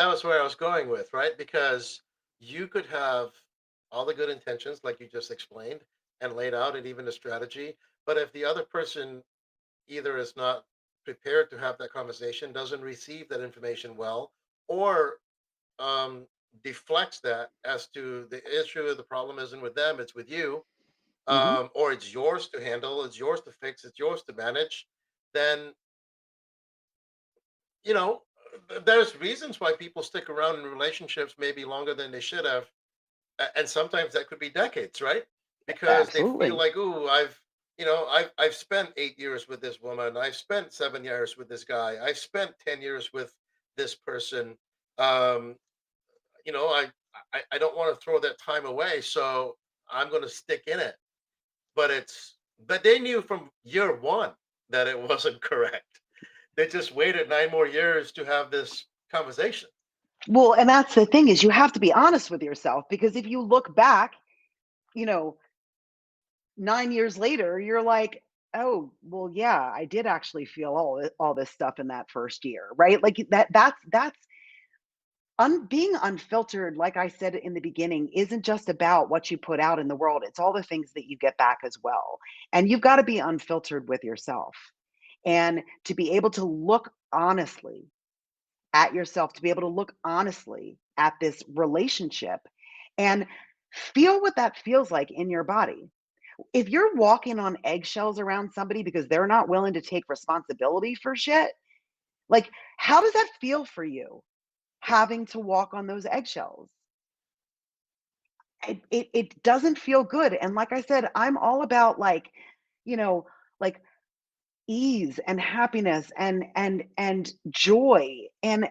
that was where I was going with, right? Because you could have all the good intentions, like you just explained and laid out, and even the strategy. But if the other person either is not prepared to have that conversation, doesn't receive that information well, or um, deflects that as to the issue, the problem isn't with them, it's with you, Hmm. or it's yours to handle, it's yours to fix, it's yours to manage, then you know there's reasons why people stick around in relationships maybe longer than they should have, and sometimes that could be decades, right? Because they feel Absolutely. like, ooh, I've spent 8 years with this woman, I've spent 7 years with this guy, I've spent 10 years with this person. Um, you know, I don't want to throw that time away, so I'm going to stick in it. But they knew from year one that it wasn't correct. They just waited 9 more years to have this conversation. Well, and that's the thing is you have to be honest with yourself because if you look back, you know, 9 years later, you're like, oh, well, yeah, I did actually feel all this stuff in that first year, right? Like that's being unfiltered, like I said in the beginning, isn't just about what you put out in the world. It's all the things that you get back as well. And you've got to be unfiltered with yourself. And to be able to look honestly at yourself, to be able to look honestly at this relationship and feel what that feels like in your body. If you're walking on eggshells around somebody because they're not willing to take responsibility for shit, like how does that feel for you Yeah. having to walk on those eggshells? It doesn't feel good. And like I said, I'm all about you know, like ease and happiness and joy. And